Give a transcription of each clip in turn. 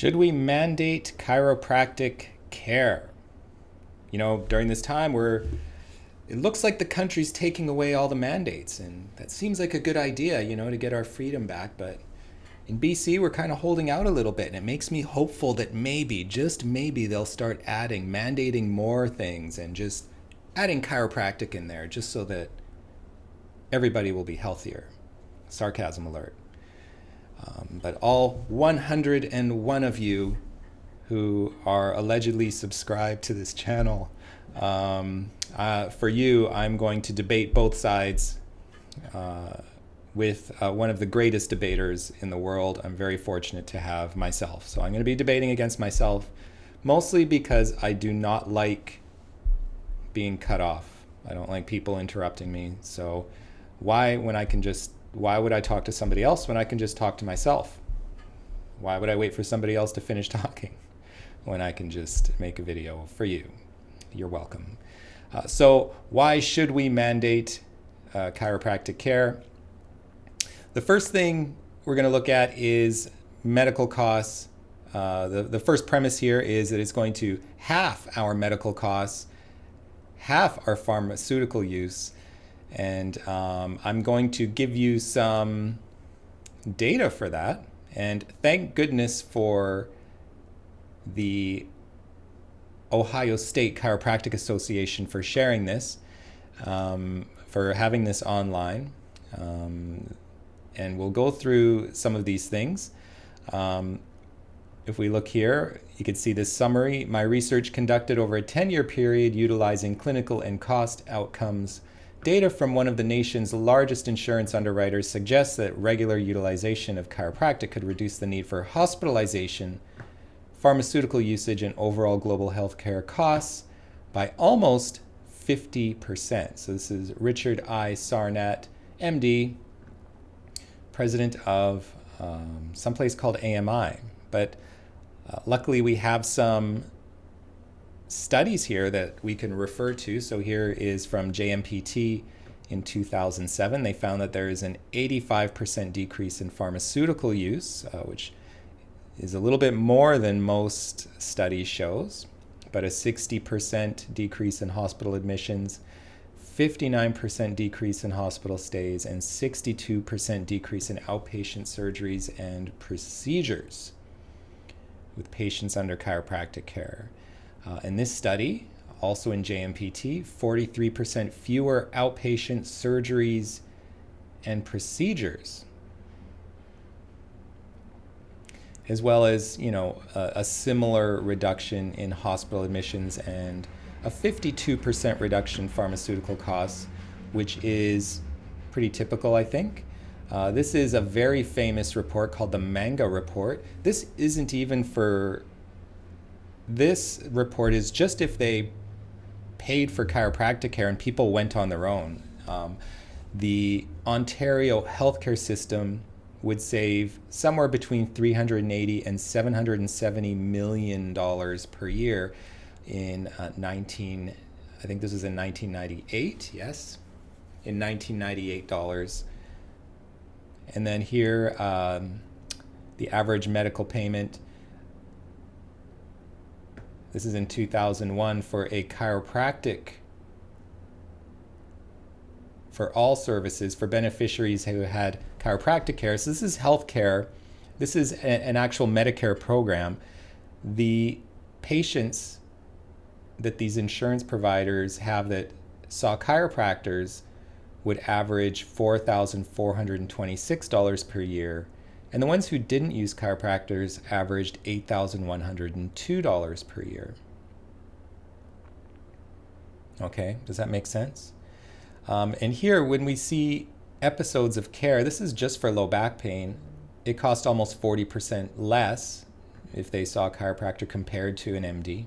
Should we mandate chiropractic care? During this time where it looks like the country's taking away all the mandates, and that seems like a good idea, to get our freedom back. But in BC, we're kind of holding out a little bit, and it makes me hopeful that maybe, just maybe, they'll start mandating more things and just adding chiropractic in there just so that everybody will be healthier. Sarcasm alert. But all 101 of you who are allegedly subscribed to this channel, for you, I'm going to debate both sides with one of the greatest debaters in the world. I'm very fortunate to have myself. So I'm going to be debating against myself, mostly because I do not like being cut off. I don't like people interrupting me. So why would I talk to somebody else when I can just talk to myself? Why would I wait for somebody else to finish talking when I can just make a video for you? You're welcome. So why should we mandate chiropractic care? The first thing we're going to look at is medical costs. The first premise here is that it's going to half our medical costs, half our pharmaceutical use. And I'm going to give you some data for that. And thank goodness for the Ohio State Chiropractic Association for sharing this, for having this online. And we'll go through some of these things. If we look here, you can see this summary. My research conducted over a 10-year period utilizing clinical and cost outcomes data from one of the nation's largest insurance underwriters suggests that regular utilization of chiropractic could reduce the need for hospitalization, pharmaceutical usage, and overall global healthcare costs by almost 50%. So this is Richard I. Sarnat, MD, president of someplace called AMI. But luckily we have some studies here that we can refer to. So here is from JMPT in 2007. They found that there is an 85% decrease in pharmaceutical use, which is a little bit more than most studies shows, but a 60% decrease in hospital admissions, 59% decrease in hospital stays, and 62% decrease in outpatient surgeries and procedures with patients under chiropractic care. In this study, also in JMPT, 43% fewer outpatient surgeries and procedures, as well as, a similar reduction in hospital admissions and a 52% reduction in pharmaceutical costs, which is pretty typical, I think. This is a very famous report called the Manga Report. This report is just if they paid for chiropractic care and people went on their own. The Ontario healthcare system would save somewhere between $380 and $770 million per year in I think this was in 1998, yes, in 1998 dollars. And then here, the average medical payment, this is in 2001 for a chiropractic, for all services for beneficiaries who had chiropractic care. So this is healthcare. This is an actual Medicare program. The patients that these insurance providers have that saw chiropractors would average $4,426 per year. And the ones who didn't use chiropractors averaged $8,102 per year. Okay, does that make sense? And here, when we see episodes of care, this is just for low back pain, it cost almost 40% less if they saw a chiropractor compared to an MD.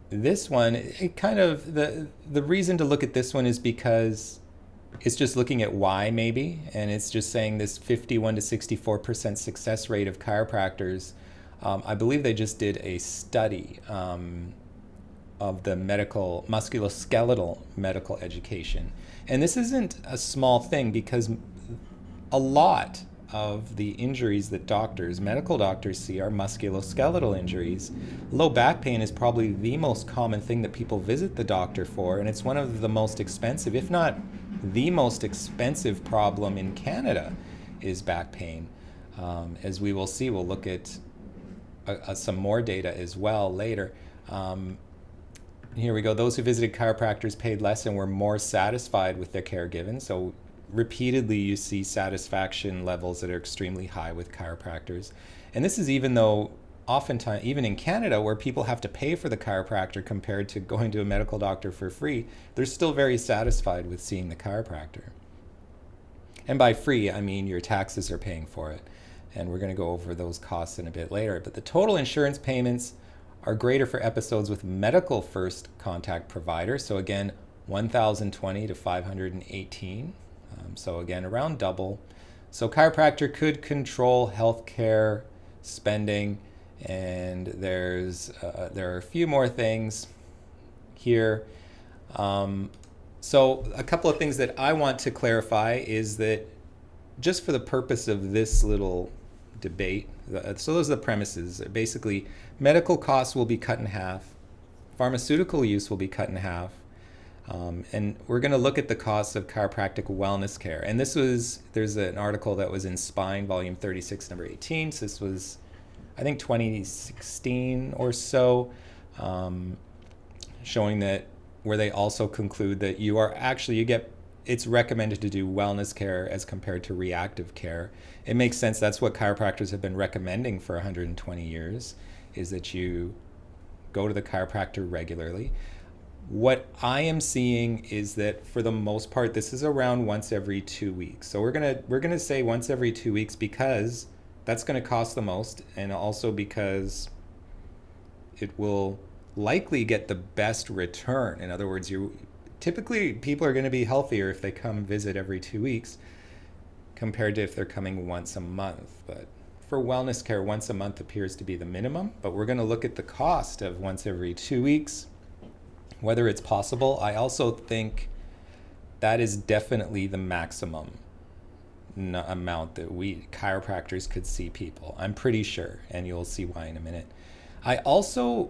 This one, the reason to look at this one is because it's just looking at why maybe, and it's just saying this 51 to 64% success rate of chiropractors. I believe they just did a study of the musculoskeletal medical education. And this isn't a small thing because a lot of the injuries that medical doctors see are musculoskeletal injuries. Low back pain is probably the most common thing that people visit the doctor for, and it's one of the most expensive, if not the most expensive problem in Canada is back pain. As we will see, we'll look at some more data as well later. Here we go. Those who visited chiropractors paid less and were more satisfied with their care given. So repeatedly you see satisfaction levels that are extremely high with chiropractors. And this is even though oftentimes, even in Canada, where people have to pay for the chiropractor compared to going to a medical doctor for free, they're still very satisfied with seeing the chiropractor. And by free, I mean your taxes are paying for it. And we're going to go over those costs in a bit later. But the total insurance payments are greater for episodes with medical first contact provider. So again, 1,020 to 518. So again, around double. So chiropractor could control healthcare spending, and there are a few more things here. So a couple of things that I want to clarify is that just for the purpose of this little debate, so those are the premises. Basically, medical costs will be cut in half, pharmaceutical use will be cut in half, and we're going to look at the costs of chiropractic wellness care. And there's an article that was in Spine, volume 36, number 18. So this was, I think, 2016 or so, showing that where they also conclude that it's recommended to do wellness care as compared to reactive care. It makes sense. That's what chiropractors have been recommending for 120 years, is that you go to the chiropractor regularly. What I am seeing is that for the most part, this is around once every 2 weeks. So we're gonna say once every 2 weeks because that's gonna cost the most, and also because it will likely get the best return. In other words, typically people are going to be healthier if they come visit every 2 weeks compared to if they're coming once a month. But for wellness care, once a month appears to be the minimum, but we're going to look at the cost of once every 2 weeks, whether it's possible. I also think that is definitely the maximum amount that we chiropractors could see people. I'm pretty sure, and you'll see why in a minute. I also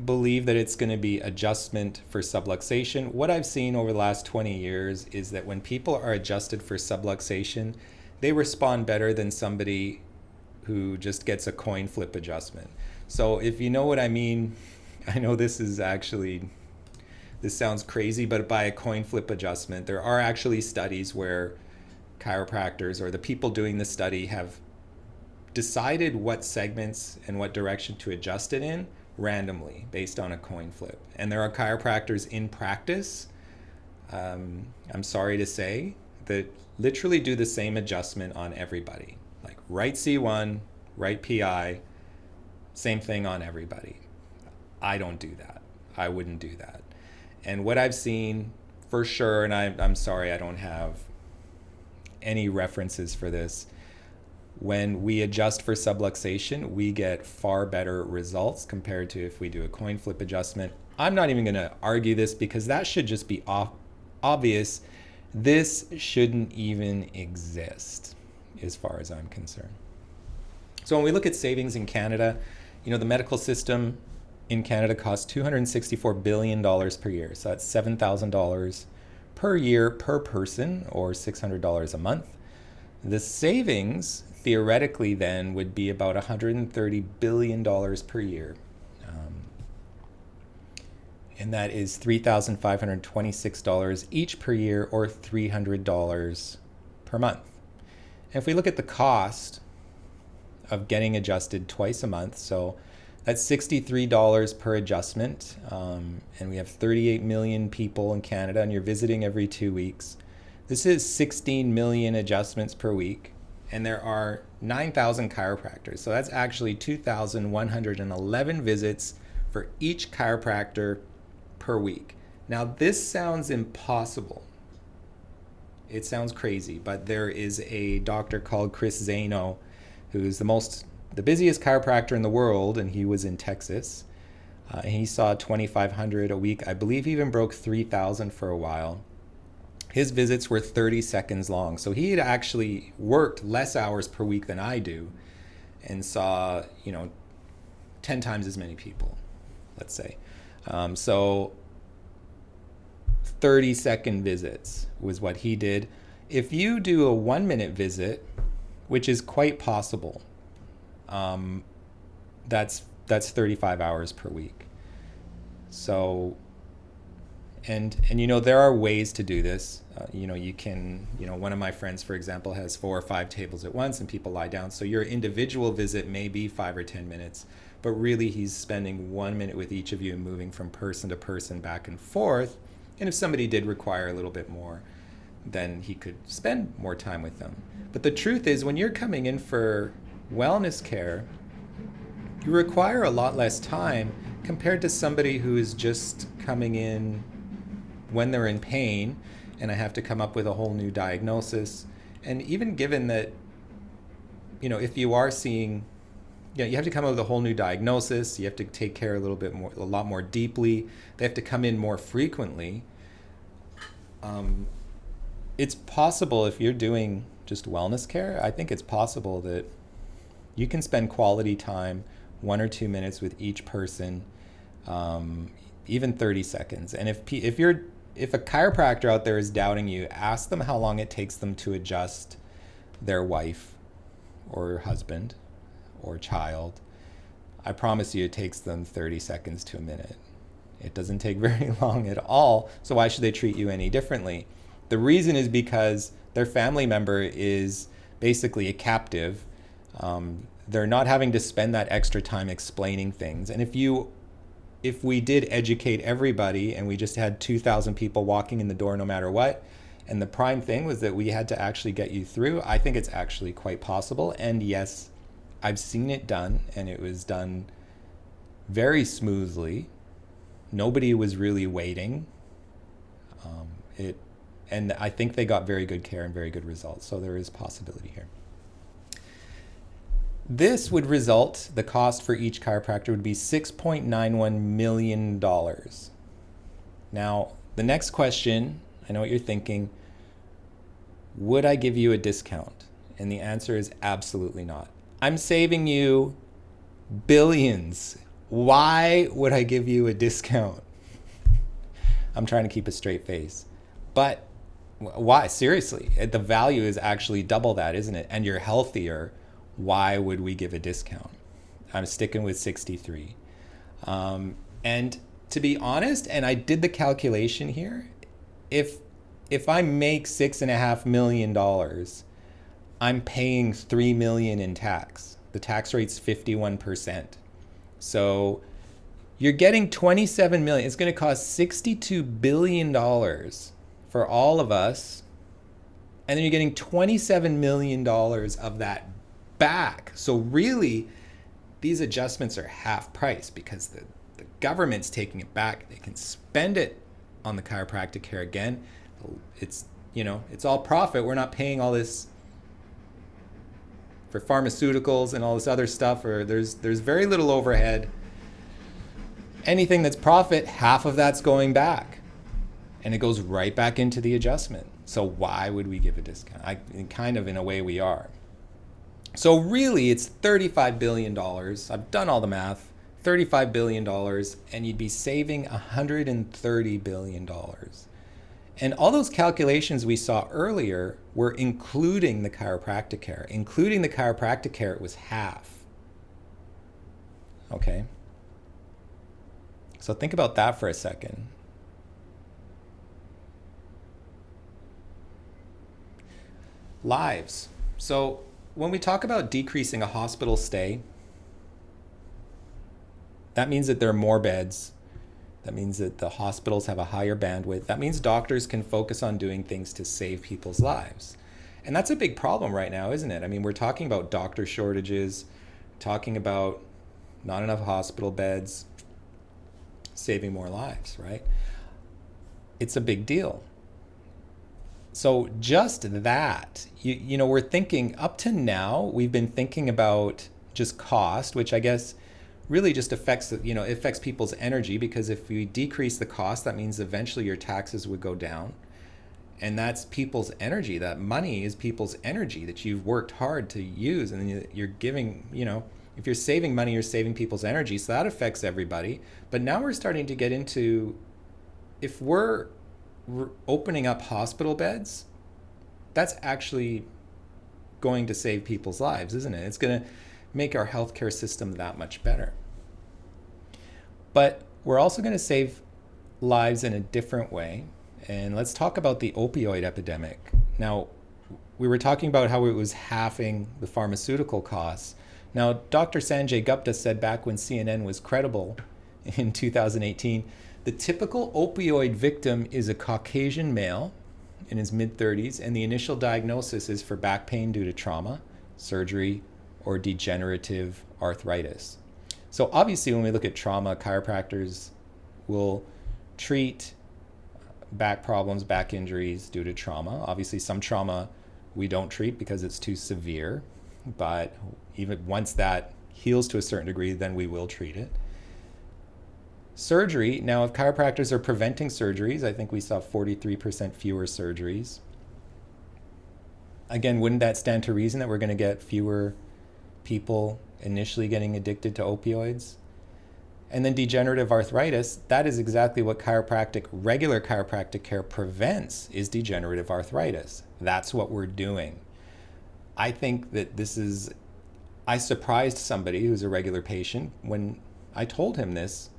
believe that it's going to be adjustment for subluxation. What I've seen over the last 20 years is that when people are adjusted for subluxation, they respond better than somebody who just gets a coin flip adjustment. So if you know what I mean, I know this sounds crazy, but by a coin flip adjustment, there are actually studies where chiropractors or the people doing the study have decided what segments and what direction to adjust it in randomly based on a coin flip. And there are chiropractors in practice, I'm sorry to say, that literally do the same adjustment on everybody. Like right C1, right PI, same thing on everybody. I don't do that. I wouldn't do that. And what I've seen for sure, and I'm sorry I don't have any references for this, when we adjust for subluxation, we get far better results compared to if we do a coin flip adjustment. I'm not even going to argue this because that should just be obvious. This shouldn't even exist as far as I'm concerned. So when we look at savings in Canada, the medical system in Canada costs $264 billion per year. So that's $7,000 per year per person, or $600 a month. The savings theoretically then would be about $130 billion per year. And that is $3,526 each per year, or $300 per month. And if we look at the cost of getting adjusted twice a month, so that's $63 per adjustment, and we have 38 million people in Canada, and you're visiting every 2 weeks. This is 16 million adjustments per week, and there are 9,000 chiropractors. So that's actually 2,111 visits for each chiropractor per week. Now, this sounds impossible. It sounds crazy, but there is a doctor called Chris Zano, who's the busiest chiropractor in the world, and he was in Texas. And he saw 2,500 a week. I believe he even broke 3,000 for a while. His visits were 30 seconds long. So he had actually worked less hours per week than I do and saw, 10 times as many people, let's say. So 30-second visits was what he did. If you do a 1-minute visit, which is quite possible, that's 35 hours per week. So, and there are ways to do this. You can, one of my friends, for example, has 4 or 5 tables at once and people lie down. So your individual visit may be 5 or 10 minutes, but really he's spending 1 minute with each of you and moving from person to person back and forth. And if somebody did require a little bit more, then he could spend more time with them. But the truth is, when you're coming in for wellness care, you require a lot less time compared to somebody who is just coming in when they're in pain, and I have to come up with a whole new diagnosis. And even given that, if you are seeing, you have to come up with a whole new diagnosis, you have to take care a lot more deeply, they have to come in more frequently. It's possible, if you're doing just wellness care, I think it's possible that you can spend quality time, 1 or 2 minutes with each person, even 30 seconds. And if a chiropractor out there is doubting you, ask them how long it takes them to adjust their wife or husband or child. I promise you it takes them 30 seconds to a minute. It doesn't take very long at all. So why should they treat you any differently? The reason is because their family member is basically a captive. They're not having to spend that extra time explaining things. And if we did educate everybody and we just had 2,000 people walking in the door no matter what, and the prime thing was that we had to actually get you through, I think it's actually quite possible. And yes, I've seen it done, and it was done very smoothly. Nobody was really waiting. And I think they got very good care and very good results. So there is possibility here. This would result, the cost for each chiropractor would be $6.91 million. Now, the next question, I know what you're thinking, would I give you a discount? And the answer is absolutely not. I'm saving you billions. Why would I give you a discount? I'm trying to keep a straight face. But why? Seriously, the value is actually double that, isn't it? And you're healthier. Why would we give a discount? I'm sticking with 63. And to be honest, and I did the calculation here, if I make $6.5 million, I'm paying $3 million in tax. The tax rate's 51%. So you're getting $27 million. It's going to cost $62 billion for all of us. And then you're getting $27 million of that back. So really, these adjustments are half price because the government's taking it back. They can spend it on the chiropractic care again. It's all profit. We're not paying all this for pharmaceuticals and all this other stuff, or there's very little overhead. Anything that's profit, half of that's going back, and it goes right back into the adjustment. So why would we give a discount? Kind of in a way we are. So really, it's $35 billion. I've done all the math. $35 billion, and you'd be saving $130 billion. And all those calculations we saw earlier were including the chiropractic care. Including the chiropractic care, it was half. Okay? So think about that for a second. Lives. So when we talk about decreasing a hospital stay, that means that there are more beds. That means that the hospitals have a higher bandwidth. That means doctors can focus on doing things to save people's lives. And that's a big problem right now, isn't it? I mean, we're talking about doctor shortages, talking about not enough hospital beds, saving more lives, right? It's a big deal. So just that, we're thinking, up to now, we've been thinking about just cost, which I guess really just affects people's energy, because if we decrease the cost, that means eventually your taxes would go down. And that's people's energy. That money is people's energy that you've worked hard to use. And then you're giving, if you're saving money, you're saving people's energy. So that affects everybody. But now we're starting to get into, if we're opening up hospital beds, that's actually going to save people's lives, isn't it? It's going to make our healthcare system that much better. But we're also going to save lives in a different way. And let's talk about the opioid epidemic. Now, we were talking about how it was halving the pharmaceutical costs. Now, Dr. Sanjay Gupta said back when CNN was credible in 2018, the typical opioid victim is a Caucasian male in his mid-30s, and the initial diagnosis is for back pain due to trauma, surgery, or degenerative arthritis. So obviously, when we look at trauma, chiropractors will treat back problems, back injuries due to trauma. Obviously, some trauma we don't treat because it's too severe, but even once that heals to a certain degree, then we will treat it. Surgery, now if chiropractors are preventing surgeries, I think we saw 43% fewer surgeries. Again, wouldn't that stand to reason that we're going to get fewer people initially getting addicted to opioids? And then degenerative arthritis, that is exactly what regular chiropractic care prevents, is degenerative arthritis. That's what we're doing. I think that I surprised somebody who's a regular patient when I told him this.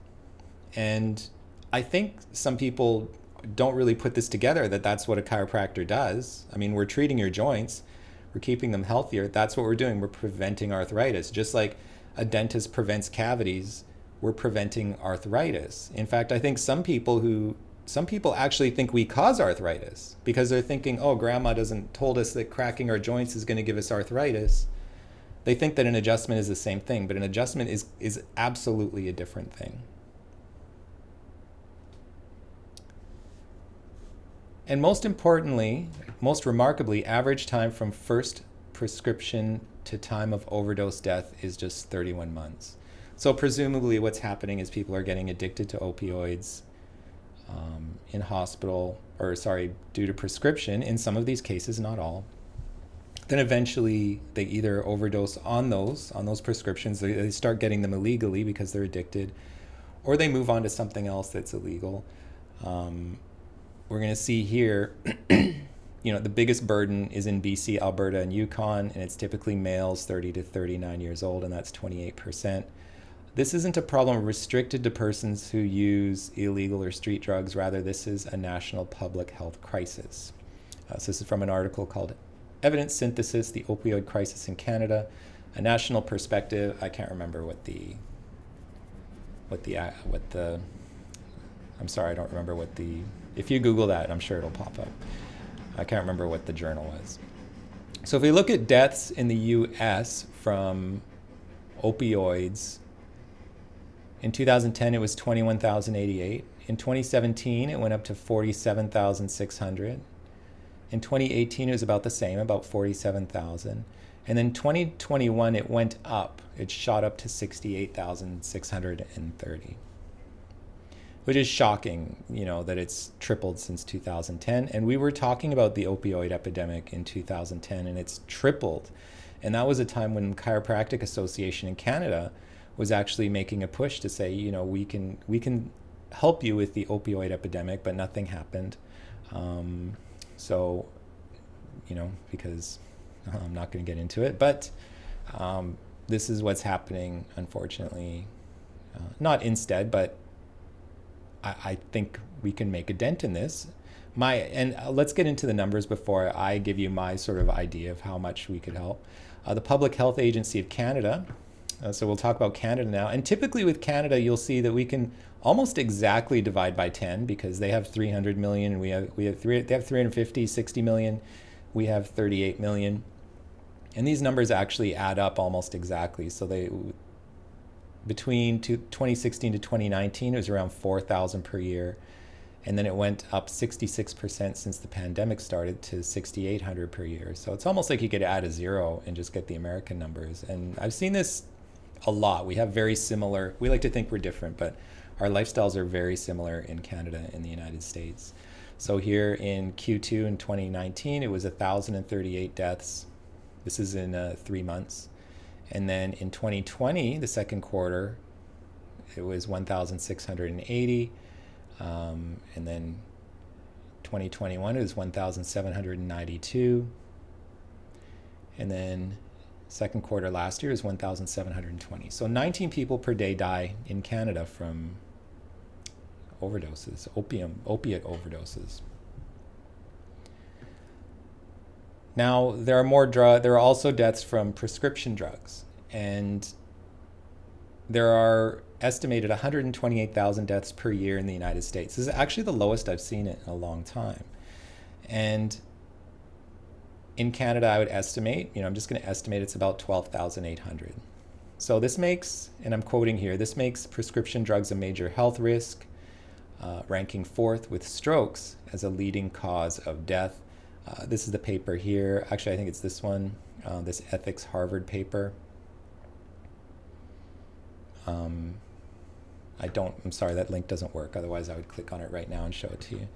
And I think some people don't really put this together, that that's what a chiropractor does. I mean, we're treating your joints, we're keeping them healthier. That's what we're doing. We're preventing arthritis. Just like a dentist prevents cavities, we're preventing arthritis. In fact, I think some people actually think we cause arthritis because they're thinking, oh, grandma told us that cracking our joints is going to give us arthritis. They think that an adjustment is the same thing, but an adjustment is absolutely a different thing. And most importantly, most remarkably, average time from first prescription to time of overdose death is just 31 months. So presumably what's happening is people are getting addicted to opioids in hospital, due to prescription in some of these cases, not all. Then eventually they either overdose on those prescriptions, they start getting them illegally because they're addicted, or they move on to something else that's illegal. We're going to see here, the biggest burden is in BC, Alberta, and Yukon, and it's typically males 30 to 39 years old, and that's 28%. This isn't a problem restricted to persons who use illegal or street drugs. Rather, this is a national public health crisis. So this is from an article called Evidence Synthesis, the Opioid Crisis in Canada, a National Perspective. I can't remember if you Google that, I'm sure it'll pop up. I can't remember what the journal was. So if we look at deaths in the US from opioids, in 2010 it was 21,088. In 2017 it went up to 47,600. In 2018 it was about the same, about 47,000. And then 2021 it went up. It shot up to 68,630. Which is shocking, that it's tripled since 2010. And we were talking about the opioid epidemic in 2010, and it's tripled. And that was a time when Chiropractic Association in Canada was actually making a push to say, we can help you with the opioid epidemic, but nothing happened. Because I'm not going to get into it, but this is what's happening, unfortunately. Not instead, but I think we can make a dent in this. Let's get into the numbers before I give you my sort of idea of how much we could help. The Public Health Agency of Canada, so we'll talk about Canada now. And typically with Canada, you'll see that we can almost exactly divide by 10 because they have 300 million and they have 350, 60 million. We have 38 million. And these numbers actually add up almost exactly. So between 2016 to 2019, it was around 4,000 per year. And then it went up 66% since the pandemic started to 6,800 per year. So it's almost like you could add a zero and just get the American numbers. And I've seen this a lot. We have very similar, we like to think we're different, but our lifestyles are very similar in Canada and the United States. So here in Q2 in 2019, it was 1,038 deaths. This is in 3 months. And then in 2020, the second quarter, it was 1,680. And then 2021 it was 1,792. And then second quarter last year is 1,720. So 19 people per day die in Canada from overdoses, opiate overdoses. Now, there are also deaths from prescription drugs, and there are estimated 128,000 deaths per year in the United States. This is actually the lowest I've seen it in a long time. And in Canada, I would estimate, I'm just going to estimate it's about 12,800. So this makes, and I'm quoting here, this makes prescription drugs a major health risk, ranking fourth with strokes as a leading cause of death. This is the paper here. Actually, I think it's this one, this Ethics Harvard paper. I'm sorry, that link doesn't work. Otherwise, I would click on it right now and show it to you.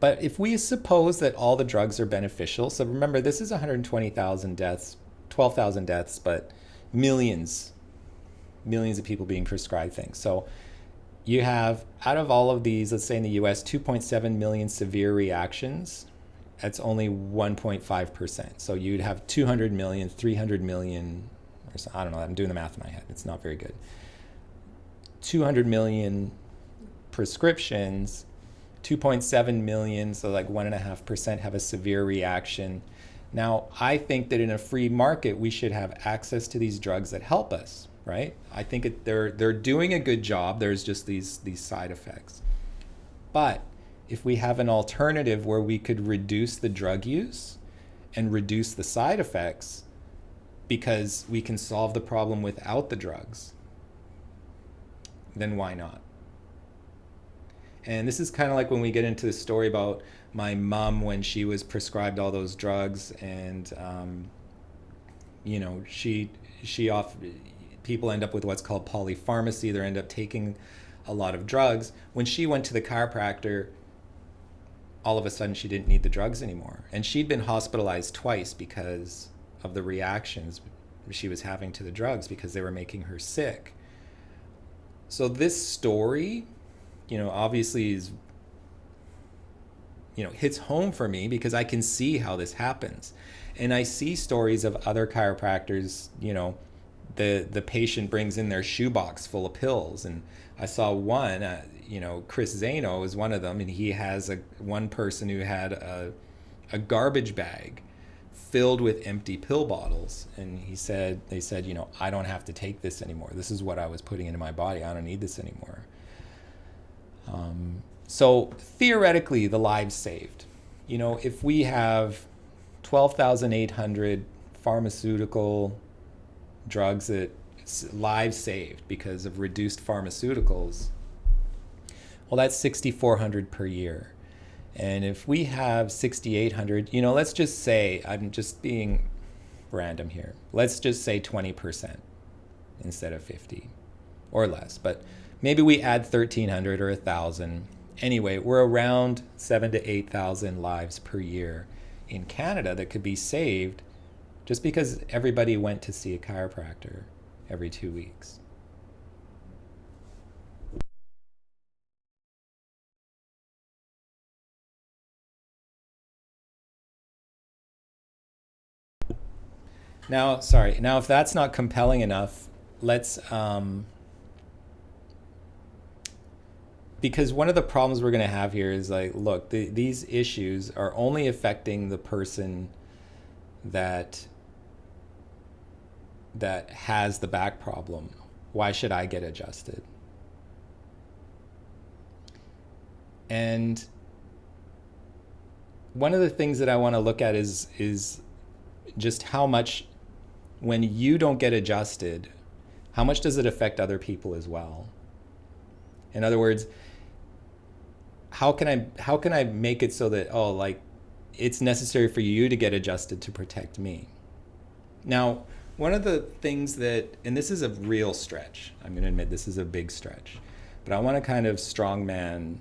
But if we suppose that all the drugs are beneficial, so remember, this is 120,000 deaths, 12,000 deaths, but millions of people being prescribed things. So you have, out of all of these, let's say in the US, 2.7 million severe reactions. That's only 1.5%. So you'd have 200 million, 300 million, or so, I don't know, I'm doing the math in my head. It's not very good. 200 million prescriptions, 2.7 million, so like 1.5% have a severe reaction. Now, I think that in a free market, we should have access to these drugs that help us, right? I think they're doing a good job. There's just these side effects. But if we have an alternative where we could reduce the drug use and reduce the side effects because we can solve the problem without the drugs, then why not? And this is kind of like when we get into the story about my mom when she was prescribed all those drugs, and people end up with what's called polypharmacy. They end up taking a lot of drugs. When she went to the chiropractor, all of a sudden she didn't need the drugs anymore. And she'd been hospitalized twice because of the reactions she was having to the drugs because they were making her sick. So this story, obviously is, hits home for me because I can see how this happens. And I see stories of other chiropractors, the patient brings in their shoebox full of pills. And I saw one, Chris Zano is one of them, and he has one person who had a garbage bag filled with empty pill bottles. And they said, I don't have to take this anymore. This is what I was putting into my body. I don't need this anymore. So theoretically, the lives saved. If we have 12,800 pharmaceutical drugs that lives saved because of reduced pharmaceuticals, well, that's 6,400 per year. And if we have 6,800, let's just say, I'm just being random here, let's just say 20% instead of 50 or less. But maybe we add 1,300 or 1,000. Anyway, we're around 7,000 to 8,000 lives per year in Canada that could be saved just because everybody went to see a chiropractor every 2 weeks. Now, if that's not compelling enough, let's, because one of the problems we're going to have here is like, look, these issues are only affecting the person that has the back problem. Why should I get adjusted? And one of the things that I want to look at is just how much, when you don't get adjusted, how much does it affect other people as well? In other words, how can I make it so that, it's necessary for you to get adjusted to protect me? Now, one of the things that, and this is a real stretch, I'm going to admit this is a big stretch, but I want to kind of strongman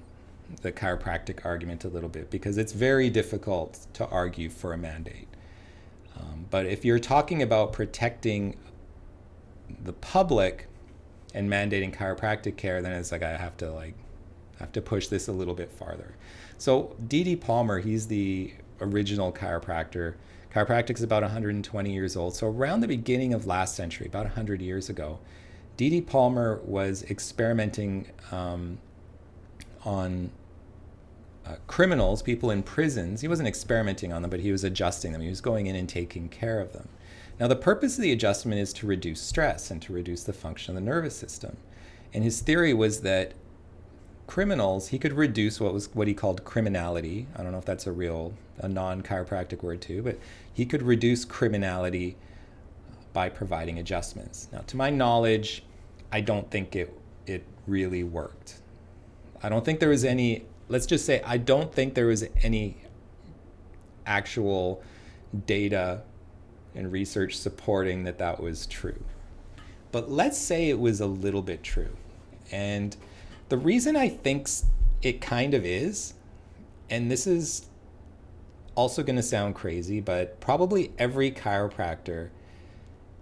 the chiropractic argument a little bit, because it's very difficult to argue for a mandate. But if you're talking about protecting the public and mandating chiropractic care, then it's like I have to push this a little bit farther. So D.D. Palmer, he's the original chiropractor. Chiropractic is about 120 years old. So around the beginning of last century, about 100 years ago, D.D. Palmer was experimenting on criminals, people in prisons. He wasn't experimenting on them, but he was adjusting them. He was going in and taking care of them. Now, the purpose of the adjustment is to reduce stress and to reduce the function of the nervous system. And his theory was that criminals, he could reduce what he called criminality. I don't know if that's a non-chiropractic word too, but he could reduce criminality by providing adjustments. Now, to my knowledge, I don't think it really worked. I don't think there was any, let's just say, I don't think there was any actual data and research supporting that was true. But let's say it was a little bit true. And the reason I think it kind of is, and this is also going to sound crazy, but probably every chiropractor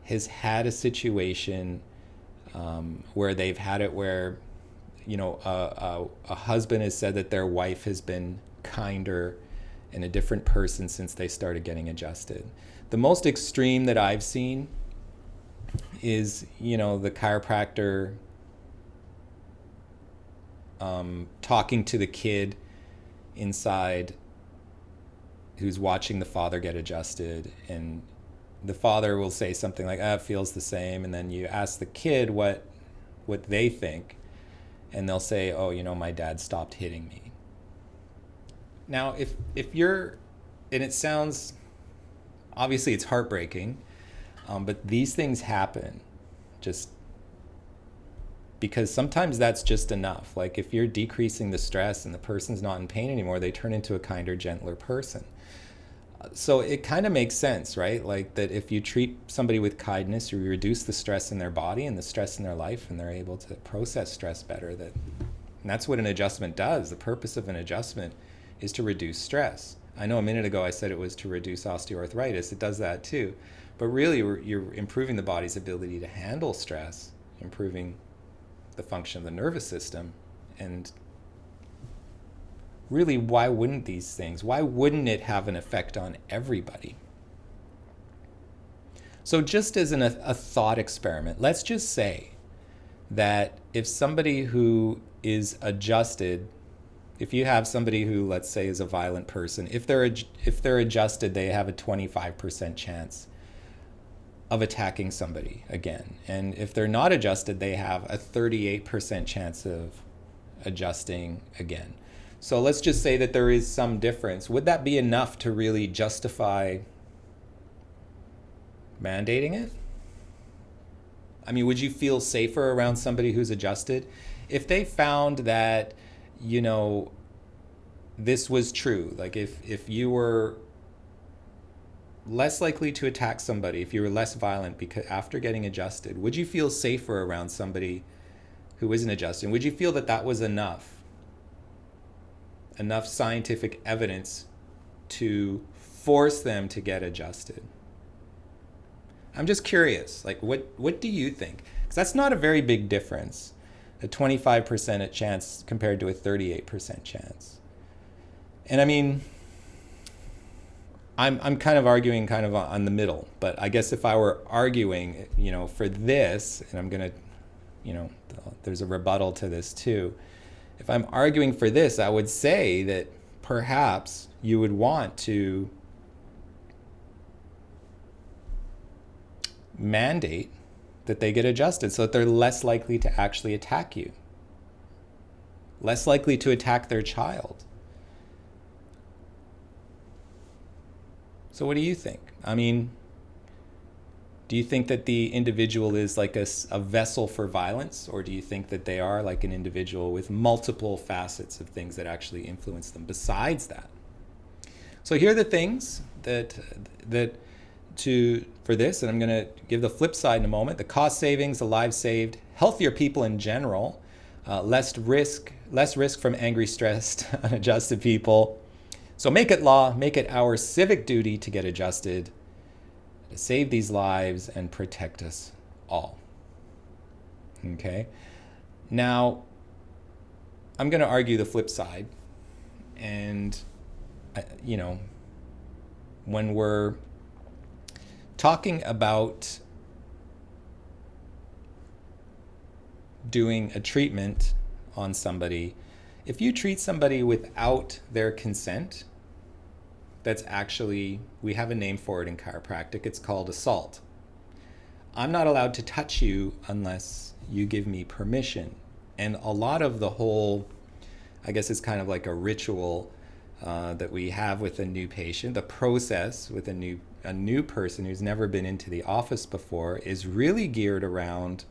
has had a situation where they've had it where, a husband has said that their wife has been kinder and a different person since they started getting adjusted. The most extreme that I've seen is, the chiropractor talking to the kid inside who's watching the father get adjusted, and the father will say something like, it feels the same, and then you ask the kid what they think, and they'll say, my dad stopped hitting me. Now, if you're, and it sounds, obviously it's heartbreaking, but these things happen just because sometimes that's just enough. Like if you're decreasing the stress and the person's not in pain anymore, they turn into a kinder, gentler person. So it kind of makes sense, right? Like that if you treat somebody with kindness, you reduce the stress in their body and the stress in their life, and they're able to process stress better. And that's what an adjustment does. The purpose of an adjustment is to reduce stress. I know a minute ago I said it was to reduce osteoarthritis. It does that too. But really, you're improving the body's ability to handle stress, improving the function of the nervous system. And really, why wouldn't it have an effect on everybody? So just as a thought experiment, let's just say that if somebody who is adjusted, if you have somebody who, let's say, is a violent person, if they're adjusted, they have a 25% chance of attacking somebody again. And if they're not adjusted, they have a 38% chance of adjusting again. So let's just say that there is some difference. Would that be enough to really justify mandating it? I mean, would you feel safer around somebody who's adjusted? If they found that, this was true, like if you were less likely to attack somebody, if you were less violent because after getting adjusted, would you feel safer around somebody who isn't adjusted? Would you feel that was enough scientific evidence to force them to get adjusted? I'm just curious, like what do you think? Because that's not a very big difference, a 25% chance compared to a 38% chance. And I mean, I'm kind of arguing kind of on the middle, but I guess if I were arguing, for this, and I'm going to, there's a rebuttal to this too. If I'm arguing for this, I would say that perhaps you would want to mandate that they get adjusted so that they're less likely to actually attack you, less likely to attack their child. So what do you think? I mean, do you think that the individual is like a vessel for violence, or do you think that they are like an individual with multiple facets of things that actually influence them besides that? So here are the things for this, and I'm going to give the flip side in a moment. The cost savings, the lives saved, healthier people in general, less risk less risk from angry, stressed, unadjusted people. So make it law, make it our civic duty to get adjusted, to save these lives and protect us all. Okay? Now, I'm going to argue the flip side. And, when we're talking about doing a treatment on somebody, if you treat somebody without their consent, that's actually, we have a name for it in chiropractic, it's called assault. I'm not allowed to touch you unless you give me permission. And a lot of the whole, I guess it's kind of like a ritual that we have with a new patient, the process with a new person who's never been into the office before is really geared around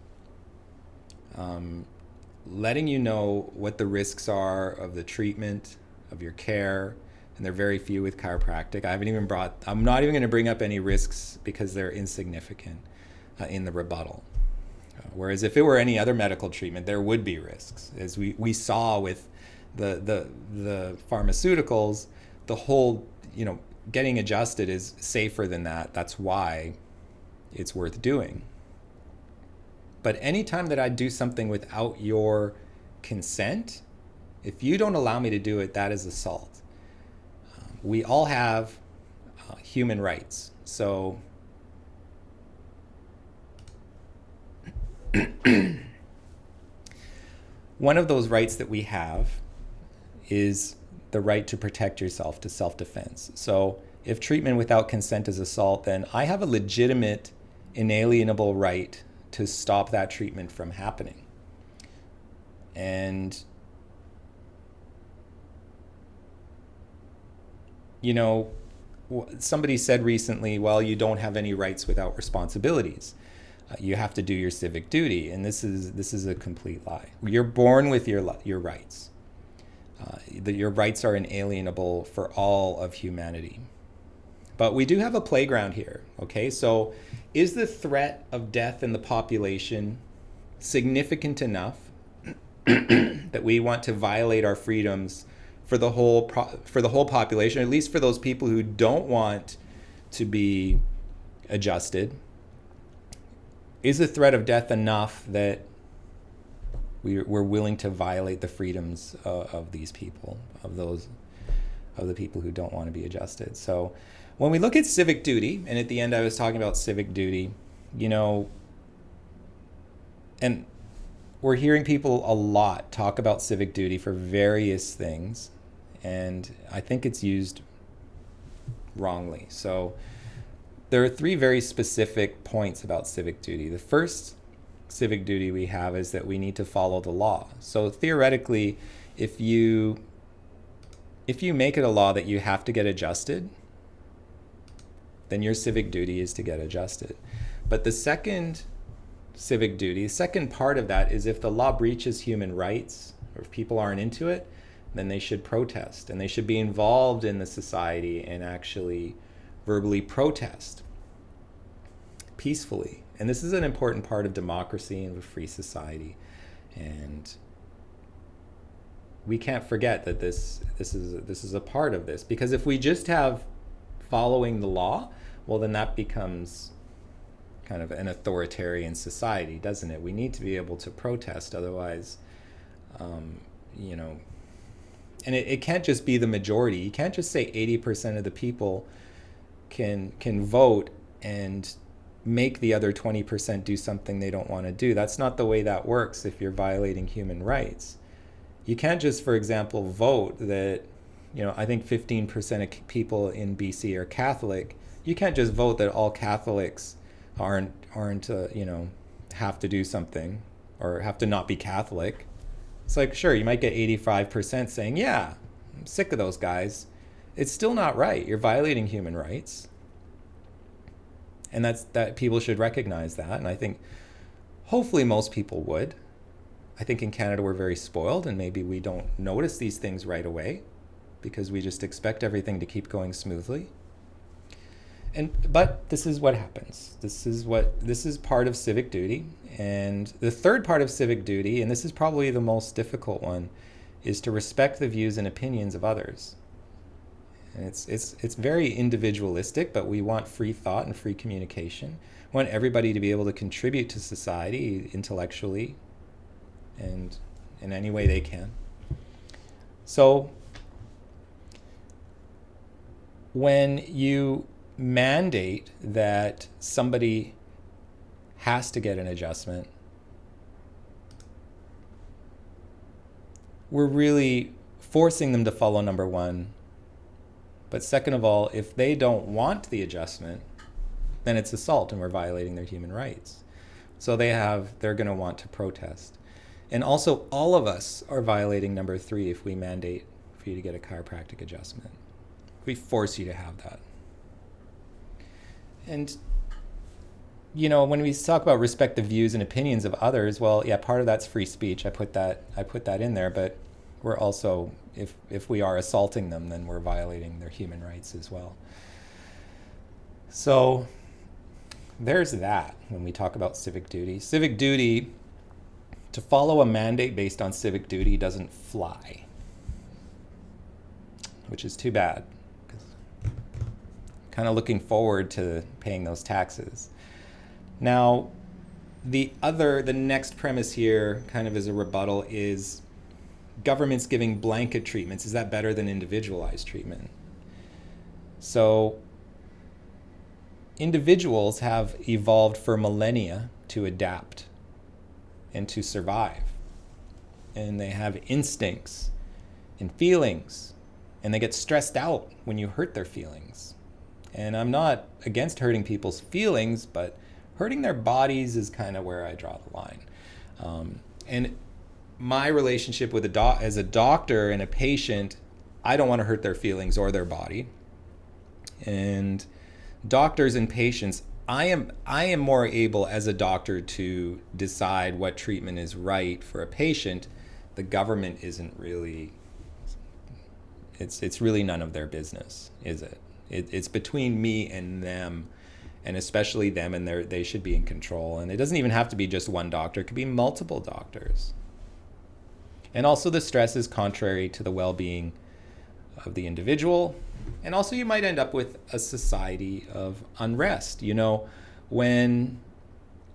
letting you know what the risks are of the treatment, of your care, and they're very few with chiropractic. I'm not even going to bring up any risks because they're insignificant in the rebuttal. Whereas if it were any other medical treatment, there would be risks. As we saw with the pharmaceuticals, the whole, getting adjusted is safer than that. That's why it's worth doing. But anytime that I do something without your consent, if you don't allow me to do it, that is assault. We all have human rights. So one of those rights that we have is the right to protect yourself, to self-defense. So if treatment without consent is assault, then I have a legitimate, inalienable right to stop that treatment from happening. And, somebody said recently, well, you don't have any rights without responsibilities. You have to do your civic duty, and this is a complete lie. You're born with your rights. Your rights are inalienable for all of humanity. But we do have a playground here, okay? So is the threat of death in the population significant enough that we want to violate our freedoms for the whole population, at least for those people who don't want to be adjusted? Is the threat of death enough that we're willing to violate the freedoms of these people, of the people who don't want to be adjusted? So when we look at civic duty, and at the end I was talking about civic duty, and we're hearing people a lot talk about civic duty for various things, and I think it's used wrongly. So there are three very specific points about civic duty. The first civic duty we have is that we need to follow the law. So theoretically, if you make it a law that you have to get adjusted, then your civic duty is to get adjusted. But the second civic duty, the second part of that is if the law breaches human rights, or if people aren't into it, then they should protest, and they should be involved in the society and actually verbally protest peacefully. And this is an important part of democracy and a free society. And we can't forget that this is a part of this, because if we just have following the law, well, then that becomes kind of an authoritarian society, doesn't it? We need to be able to protest, otherwise, and it can't just be the majority. You can't just say 80% of the people can vote and make the other 20% do something they don't want to do. That's not the way that works if you're violating human rights. You can't just, for example, vote that, I think 15% of people in BC are Catholic. You can't just vote that all Catholics aren't have to do something or have to not be Catholic. It's like, sure, you might get 85% saying, yeah, I'm sick of those guys. It's still not right. You're violating human rights. And that people should recognize that. And I think hopefully most people would. I think in Canada we're very spoiled, and maybe we don't notice these things right away because we just expect everything to keep going smoothly. But this is what happens. This is part of civic duty. And the third part of civic duty, and this is probably the most difficult one, is to respect the views and opinions of others. And it's very individualistic, but we want free thought and free communication. We want everybody to be able to contribute to society intellectually and in any way they can. So when you mandate that somebody has to get an adjustment, we're really forcing them to follow number one. But second of all, if they don't want the adjustment, then it's assault and we're violating their human rights. So they're going to want to protest. And also, all of us are violating number three if we mandate for you to get a chiropractic adjustment. We force you to have that. And, you know, when we talk about respect the views and opinions of others, well, yeah, part of that's free speech. I put that in there, but we're also, if we are assaulting them, then we're violating their human rights as well. So there's that when we talk about civic duty. Civic duty, to follow a mandate based on civic duty doesn't fly, which is too bad. Kind of looking forward to paying those taxes. Now, the next premise here, kind of as a rebuttal, is governments giving blanket treatments. Is that better than individualized treatment? So individuals have evolved for millennia to adapt and to survive. And they have instincts and feelings, and they get stressed out when you hurt their feelings. And I'm not against hurting people's feelings, but hurting their bodies is kind of where I draw the line. And my relationship with as a doctor and a patient, I don't want to hurt their feelings or their body. And doctors and patients, I am more able as a doctor to decide what treatment is right for a patient. The government isn't really, it's really none of their business, is it? It's between me and them, and especially them, and they should be in control. And it doesn't even have to be just one doctor. It could be multiple doctors. And also the stress is contrary to the well-being of the individual. And also you might end up with a society of unrest. You know, when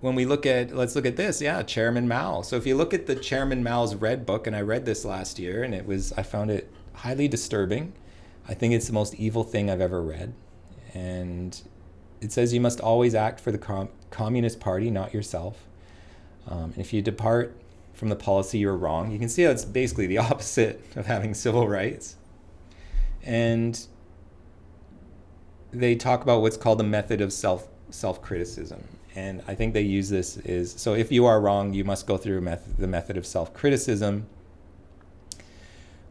we let's look at this, Chairman Mao. So if you look at the Chairman Mao's Red Book, and I read this last year, and I found it highly disturbing. I think it's the most evil thing I've ever read. And it says you must always act for the Communist Party, not yourself. And if you depart from the policy, you're wrong. You can see how it's basically the opposite of having civil rights. And they talk about what's called the method of self-criticism. And I think they use this so if you are wrong, you must go through the method of self-criticism,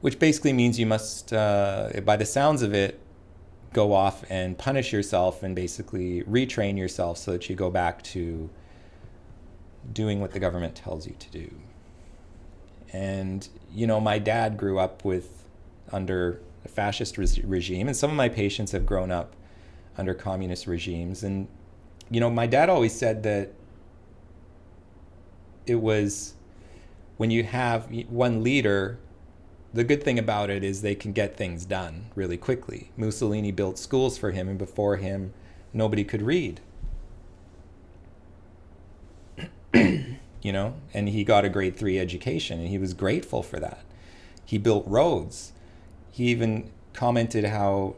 which basically means you must, by the sounds of it, go off and punish yourself and basically retrain yourself so that you go back to doing what the government tells you to do. And, you know, my dad grew up under a fascist regime, and some of my patients have grown up under communist regimes. And, you know, my dad always said that it was when you have one leader, the good thing about it is they can get things done really quickly. Mussolini built schools for him, and before him, nobody could read. You know, and he got a grade 3 education, and he was grateful for that. He built roads. He even commented how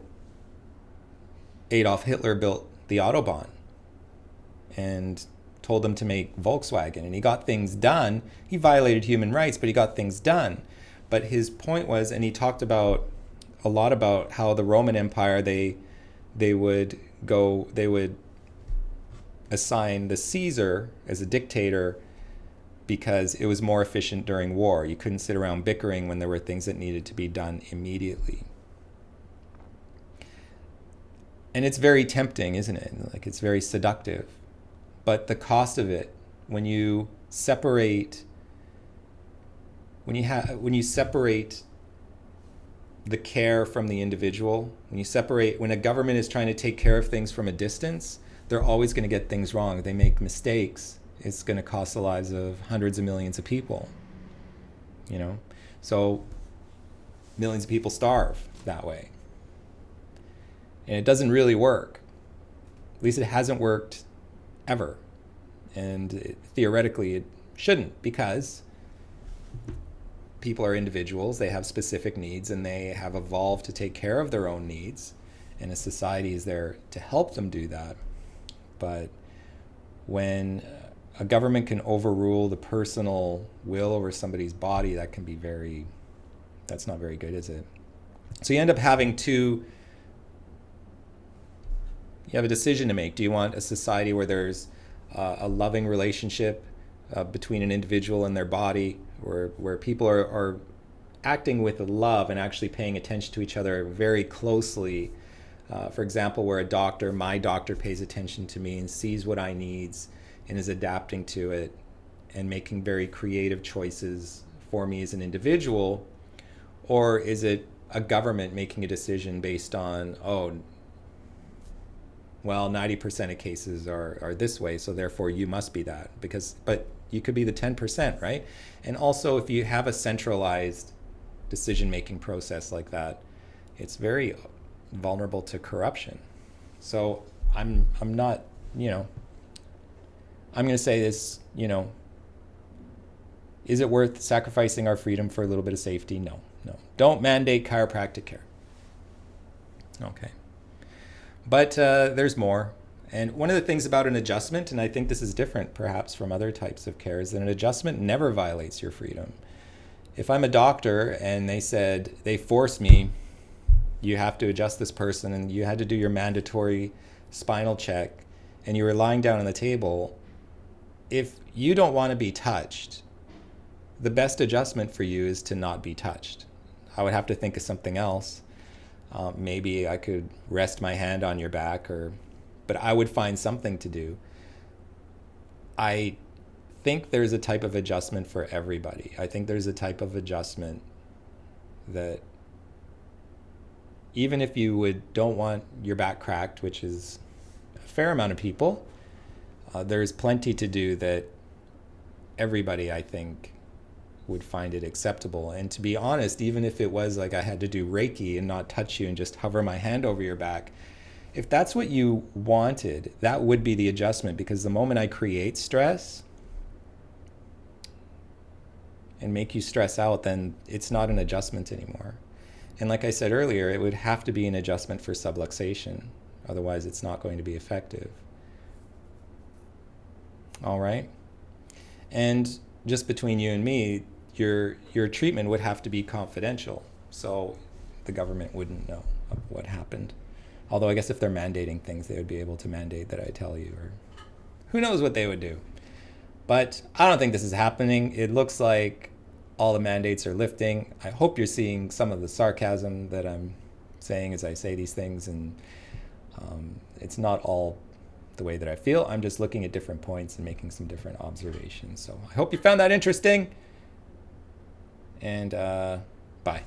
Adolf Hitler built the Autobahn and told them to make Volkswagen, and he got things done. He violated human rights, but he got things done. But his point was, and he talked a lot about how the Roman Empire, they would assign the Caesar as a dictator because it was more efficient during war. You couldn't sit around bickering when there were things that needed to be done immediately. And it's very tempting, isn't it? Like, it's very seductive. But the cost of it, when you separate the care from the individual, when a government is trying to take care of things from a distance, they're always going to get things wrong. If they make mistakes, it's going to cost the lives of hundreds of millions of people. You know, so millions of people starve that way. And it doesn't really work. At least it hasn't worked ever. And theoretically, it shouldn't, because people are individuals, they have specific needs, and they have evolved to take care of their own needs. And a society is there to help them do that. But when a government can overrule the personal will over somebody's body, that's not very good, is it? So you end up having you have a decision to make. Do you want a society where there's a loving relationship between an individual and their body, where people are acting with love and actually paying attention to each other very closely? For example, where my doctor pays attention to me and sees what I need and is adapting to it and making very creative choices for me as an individual? Or is it a government making a decision based on, 90% of cases are this way, so therefore you must be that? But you could be the 10%, right? And also, if you have a centralized decision-making process like that, it's very vulnerable to corruption. So I'm not, I'm going to say this, is it worth sacrificing our freedom for a little bit of safety? No. Don't mandate chiropractic care. Okay. But there's more. And one of the things about an adjustment, and I think this is different perhaps from other types of care, is that an adjustment never violates your freedom. If I'm a doctor and they force me, you have to adjust this person, and you had to do your mandatory spinal check, and you were lying down on the table, if you don't want to be touched, the best adjustment for you is to not be touched. I would have to think of something else. Maybe I could rest my hand on your back, but I would find something to do. I think there's a type of adjustment for everybody. I think there's a type of adjustment that even if you don't want your back cracked, which is a fair amount of people, there's plenty to do that everybody, I think, would find it acceptable. And to be honest, even if it was like I had to do Reiki and not touch you and just hover my hand over your back, if that's what you wanted, that would be the adjustment, because the moment I create stress and make you stress out, then it's not an adjustment anymore. And like I said earlier, it would have to be an adjustment for subluxation. Otherwise, it's not going to be effective. All right? And just between you and me, your treatment would have to be confidential, so the government wouldn't know of what happened. Although I guess if they're mandating things, they would be able to mandate that I tell you, or who knows what they would do. But I don't think this is happening. It looks like all the mandates are lifting. I hope you're seeing some of the sarcasm that I'm saying as I say these things, and it's not all the way that I feel. I'm just looking at different points and making some different observations. So I hope you found that interesting, and bye.